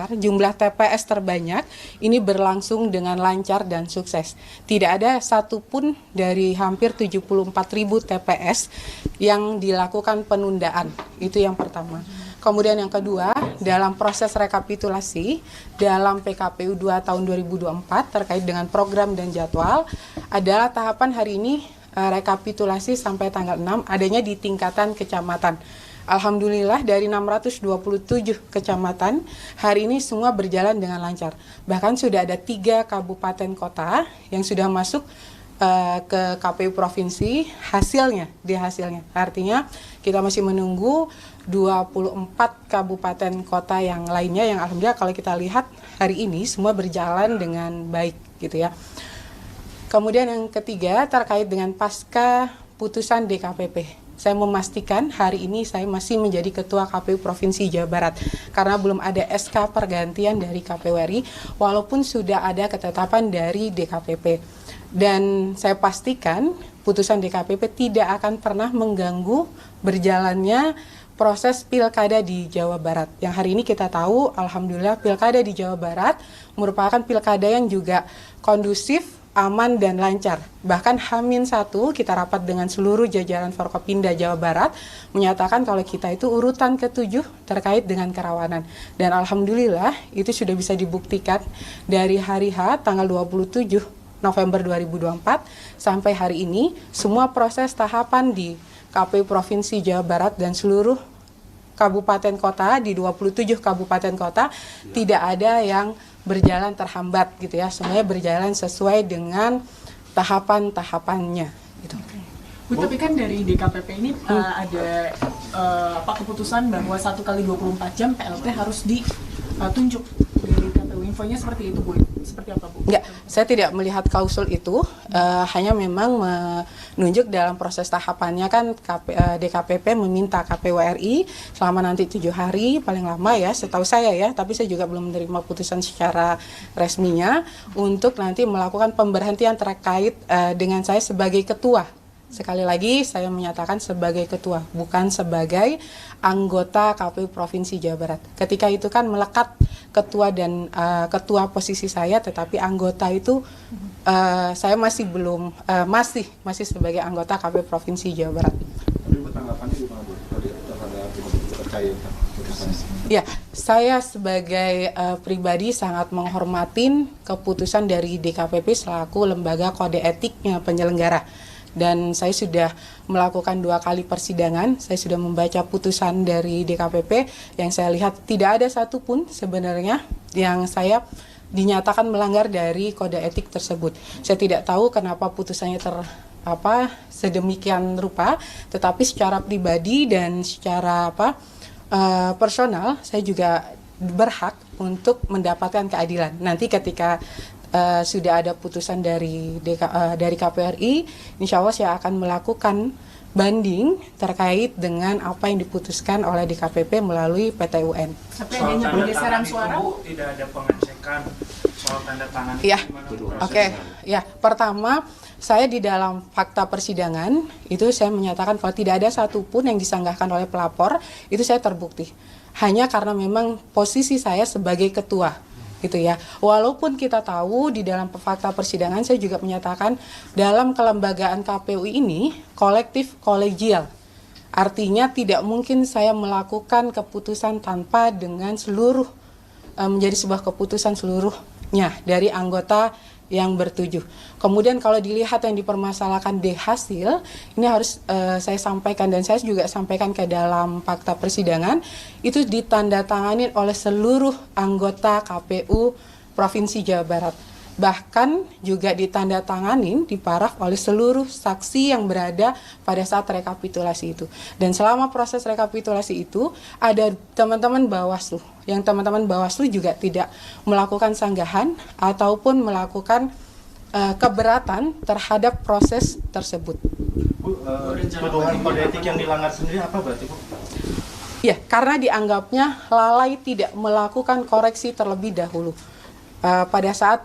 terbesar, jumlah TPS terbanyak, ini berlangsung dengan lancar dan sukses. Tidak ada satupun dari hampir 74.000 TPS yang dilakukan penundaan. Itu yang pertama. Kemudian yang kedua, dalam proses rekapitulasi dalam PKPU 2 tahun 2024 terkait dengan program dan jadwal adalah tahapan hari ini rekapitulasi sampai tanggal 6 adanya di tingkatan kecamatan. Alhamdulillah dari 627 kecamatan hari ini semua berjalan dengan lancar. Bahkan sudah ada 3 kabupaten kota yang sudah masuk ke KPU provinsi hasilnya. Artinya kita masih menunggu 24 kabupaten kota yang lainnya yang alhamdulillah kalau kita lihat hari ini semua berjalan dengan baik gitu ya. Kemudian yang ketiga terkait dengan pasca putusan DKPP. Saya memastikan hari ini saya masih menjadi Ketua KPU Provinsi Jawa Barat karena belum ada SK pergantian dari KPU RI walaupun sudah ada ketetapan dari DKPP. Dan saya pastikan putusan DKPP tidak akan pernah mengganggu berjalannya proses pilkada di Jawa Barat. Yang hari ini kita tahu, alhamdulillah pilkada di Jawa Barat merupakan pilkada yang juga kondusif, aman dan lancar. Bahkan H-1 kita rapat dengan seluruh jajaran Forkopimda Jawa Barat menyatakan kalau kita itu urutan ke-7 terkait dengan kerawanan. Dan alhamdulillah itu sudah bisa dibuktikan dari hari H tanggal 27 November 2024 sampai hari ini semua proses tahapan di KPU Provinsi Jawa Barat dan seluruh kabupaten kota di 27 kabupaten kota tidak ada yang berjalan terhambat gitu ya, semuanya berjalan sesuai dengan tahapan-tahapannya gitu. Bu, tapi kan dari DKPP ini ada keputusan bahwa 1 kali 24 jam PLT harus ditunjuk dari KPU. Infonya seperti itu, Bu. Seperti apa, Bu? Enggak, saya tidak melihat klausul itu, hanya memang menunjuk dalam proses tahapannya kan DKPP meminta KPU RI selama nanti 7 hari paling lama ya, setahu saya ya, tapi saya juga belum menerima putusan secara resminya untuk nanti melakukan pemberhentian terkait dengan saya sebagai ketua. Sekali lagi saya menyatakan sebagai ketua, bukan sebagai anggota KPU Provinsi Jawa Barat. Ketika itu kan melekat ketua dan ketua posisi saya, tetapi anggota itu saya masih belum masih sebagai anggota KPU Provinsi Jawa Barat. Ya, saya sebagai pribadi sangat menghormatin keputusan dari DKPP selaku lembaga kode etiknya penyelenggara. Dan saya sudah melakukan 2 kali persidangan, saya sudah membaca putusan dari DKPP yang saya lihat tidak ada satupun sebenarnya yang saya dinyatakan melanggar dari kode etik tersebut. Saya tidak tahu kenapa putusannya sedemikian rupa, tetapi secara pribadi dan secara personal saya juga berhak untuk mendapatkan keadilan. Nanti ketika sudah ada putusan dari KPU RI, insya Allah saya akan melakukan banding terkait dengan apa yang diputuskan oleh DKPP melalui PT UN. Tapi adanya pergeseran suara, tidak ada pengecekan soal tanda tangan. Iya, oke. Ya, pertama saya di dalam fakta persidangan itu saya menyatakan kalau tidak ada satupun yang disanggahkan oleh pelapor itu saya terbukti. Hanya karena memang posisi saya sebagai ketua. Gitu ya. Walaupun kita tahu di dalam fakta persidangan saya juga menyatakan dalam kelembagaan KPU ini kolektif kolegial. Artinya tidak mungkin saya melakukan keputusan tanpa dengan seluruh menjadi sebuah keputusan seluruhnya dari anggota yang bertujuh. Kemudian kalau dilihat yang dipermasalahkan di hasil, ini harus saya sampaikan dan saya juga sampaikan ke dalam fakta persidangan, itu ditandatangani oleh seluruh anggota KPU Provinsi Jawa Barat. Bahkan juga ditandatanganin, diparaf oleh seluruh saksi yang berada pada saat rekapitulasi itu. Dan selama proses rekapitulasi itu, ada teman-teman Bawaslu, yang teman-teman Bawaslu juga tidak melakukan sanggahan ataupun melakukan keberatan terhadap proses tersebut. Bu, tuduhan kode etik yang dilanggar sendiri apa berarti, Bu? Ya, karena dianggapnya lalai tidak melakukan koreksi terlebih dahulu. pada saat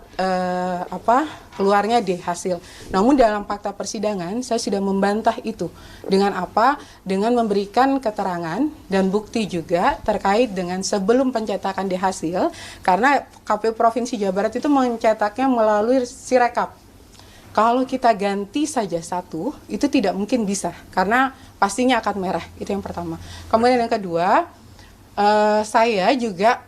keluarnya hasil. Namun dalam fakta persidangan saya sudah membantah itu. Dengan apa? Dengan memberikan keterangan dan bukti juga terkait dengan sebelum pencetakan hasil, karena KPU Provinsi Jawa Barat itu mencetaknya melalui Sirekap. Kalau kita ganti saja satu, itu tidak mungkin bisa, karena pastinya akan merah. Itu yang pertama. Kemudian yang kedua, saya juga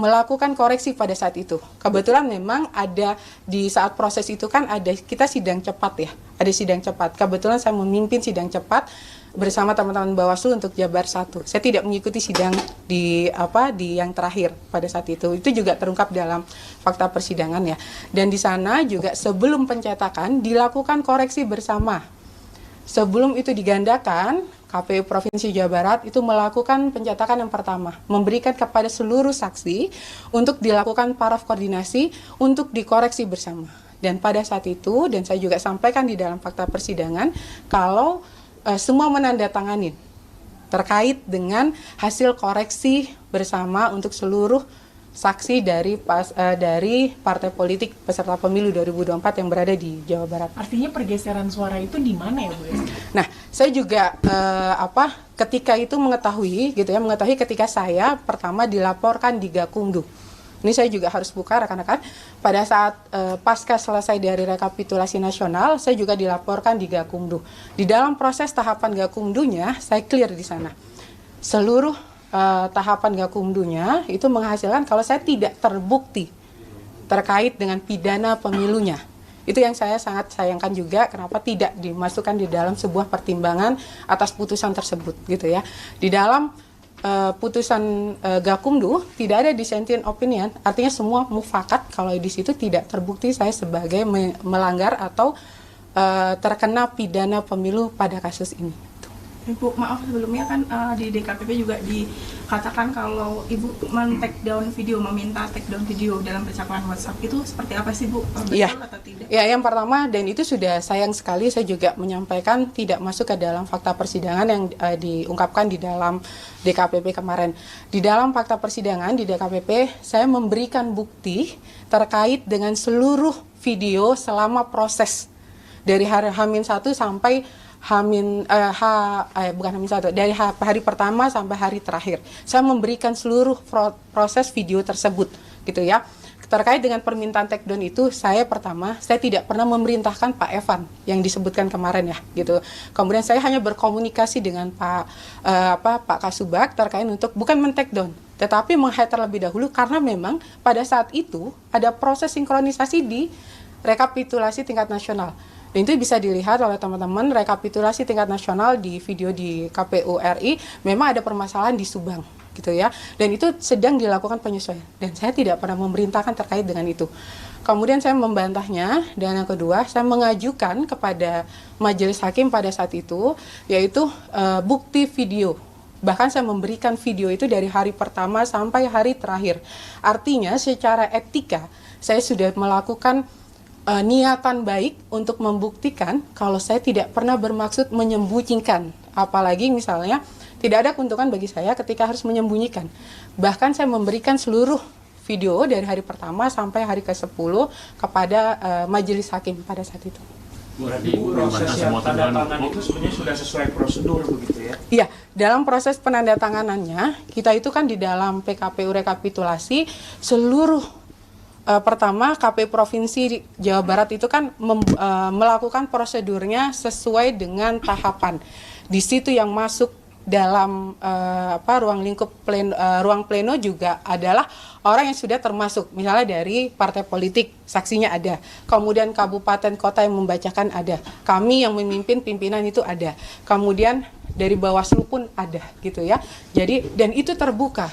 melakukan koreksi pada saat itu. Kebetulan memang ada di saat proses itu kan ada kita sidang cepat ya, ada sidang cepat. Kebetulan saya memimpin sidang cepat bersama teman-teman Bawaslu untuk Jabar 1. Saya tidak mengikuti sidang di yang terakhir pada saat itu. Itu juga terungkap dalam fakta persidangan ya. Dan di sana juga sebelum pencetakan dilakukan koreksi bersama. Sebelum itu digandakan, KPU Provinsi Jawa Barat itu melakukan pencetakan yang pertama, memberikan kepada seluruh saksi untuk dilakukan paraf koordinasi untuk dikoreksi bersama. Dan pada saat itu, dan saya juga sampaikan di dalam fakta persidangan, kalau semua menandatangani terkait dengan hasil koreksi bersama untuk seluruh saksi dari partai politik peserta pemilu 2024 yang berada di Jawa Barat. Artinya pergeseran suara itu di mana ya Bu? Nah, saya juga ketika itu mengetahui ketika saya pertama dilaporkan di Gakumdu. Ini saya juga harus buka rekan-rekan. Pada saat pasca selesai dari rekapitulasi nasional, saya juga dilaporkan di Gakumdu. Di dalam proses tahapan Gakumdunya, saya clear di sana. Seluruh tahapan Gakumdunya itu menghasilkan kalau saya tidak terbukti terkait dengan pidana pemilunya. Itu yang saya sangat sayangkan juga, kenapa tidak dimasukkan di dalam sebuah pertimbangan atas putusan tersebut gitu ya. Di dalam putusan Gakumdu tidak ada dissenting opinion, artinya semua mufakat kalau di situ tidak terbukti saya sebagai melanggar atau terkena pidana pemilu pada kasus ini. Ibu, maaf sebelumnya kan di DKPP juga dikatakan kalau Ibu men-take down video, meminta take down video dalam percakapan WhatsApp, itu seperti apa sih Bu? Betul atau tidak? Ya, yang pertama, dan itu sudah sayang sekali saya juga menyampaikan tidak masuk ke dalam fakta persidangan yang diungkapkan di dalam DKPP kemarin. Di dalam fakta persidangan di DKPP, saya memberikan bukti terkait dengan seluruh video selama proses dari hari H-1 sampai dari hari pertama sampai hari terakhir. Saya memberikan seluruh proses video tersebut gitu ya. Terkait dengan permintaan take down itu, saya tidak pernah memerintahkan Pak Evan yang disebutkan kemarin ya gitu. Kemudian saya hanya berkomunikasi dengan Pak Kasubag terkait untuk bukan men-take down, tetapi meng-hide terlebih dahulu karena memang pada saat itu ada proses sinkronisasi di rekapitulasi tingkat nasional. Dan itu bisa dilihat oleh teman-teman, rekapitulasi tingkat nasional di video di KPU RI memang ada permasalahan di Subang gitu ya. Dan itu sedang dilakukan penyesuaian. Dan saya tidak pernah memerintahkan terkait dengan itu. Kemudian saya membantahnya, dan yang kedua saya mengajukan kepada majelis hakim pada saat itu yaitu bukti video. Bahkan saya memberikan video itu dari hari pertama sampai hari terakhir. Artinya secara etika saya sudah melakukan niatan baik untuk membuktikan kalau saya tidak pernah bermaksud menyembunyikan. Apalagi misalnya tidak ada keuntungan bagi saya ketika harus menyembunyikan. Bahkan saya memberikan seluruh video dari hari pertama sampai hari ke-10 kepada majelis hakim pada saat itu. Berarti proses yang tanda tangan itu sebenarnya sudah sesuai prosedur begitu ya? Iya, dalam proses penandatanganannya, kita itu kan di dalam PKPU rekapitulasi seluruh pertama, KPU Provinsi Jawa Barat itu kan melakukan prosedurnya sesuai dengan tahapan. Di situ yang masuk dalam ruang lingkup ruang pleno juga adalah orang yang sudah termasuk, misalnya dari partai politik, saksinya ada. Kemudian kabupaten kota yang membacakan ada. Kami yang memimpin pimpinan itu ada. Kemudian dari Bawaslu pun ada gitu ya. Jadi dan itu terbuka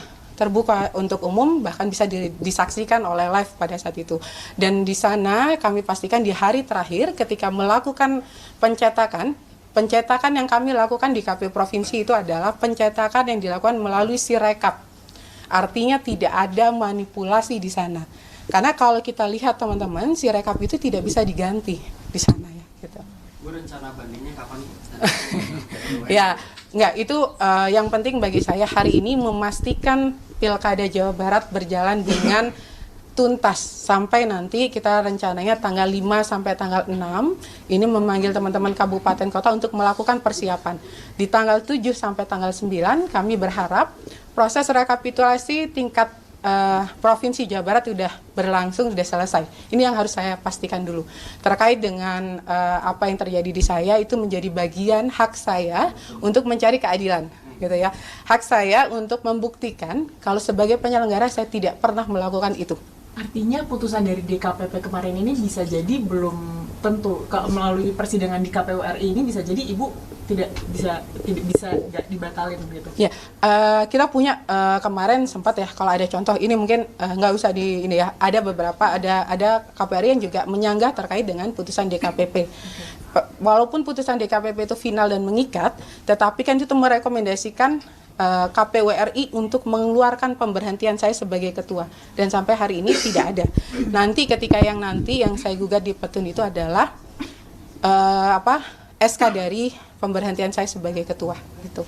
untuk umum, bahkan bisa disaksikan oleh live pada saat itu. Dan di sana kami pastikan di hari terakhir ketika melakukan pencetakan yang kami lakukan di KPU Provinsi itu adalah pencetakan yang dilakukan melalui Sirekap. Artinya tidak ada manipulasi di sana. Karena kalau kita lihat teman-teman, Sirekap itu tidak bisa diganti di sana ya. Gitu. Bu, rencana bandingnya kapan? Ya, enggak, itu yang penting bagi saya hari ini memastikan Pilkada Jawa Barat berjalan dengan tuntas sampai nanti kita rencananya tanggal 5 sampai tanggal 6 ini memanggil teman-teman kabupaten kota untuk melakukan persiapan. Di tanggal 7 sampai tanggal 9 kami berharap proses rekapitulasi tingkat Provinsi Jawa Barat sudah berlangsung, sudah selesai. Ini yang harus saya pastikan dulu. Terkait dengan apa yang terjadi di saya, itu menjadi bagian hak saya untuk mencari keadilan, gitu ya. Hak saya untuk membuktikan kalau sebagai penyelenggara saya tidak pernah melakukan itu. Artinya putusan dari DKPP kemarin ini bisa jadi belum tentu melalui persidangan di KPU RI ini bisa jadi Ibu tidak bisa dibatalin gitu. Ya, kita punya kemarin sempat ya, kalau ada contoh ini mungkin nggak usah di ini ya. Ada beberapa ada KPU RI yang juga menyanggah terkait dengan putusan DKPP. Walaupun putusan DKPP itu final dan mengikat, tetapi kan itu merekomendasikan KPU RI untuk mengeluarkan pemberhentian saya sebagai ketua, dan sampai hari ini tidak ada. Nanti ketika yang saya gugat di Petun itu adalah SK dari pemberhentian saya sebagai ketua gitu.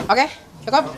Oke, cukup.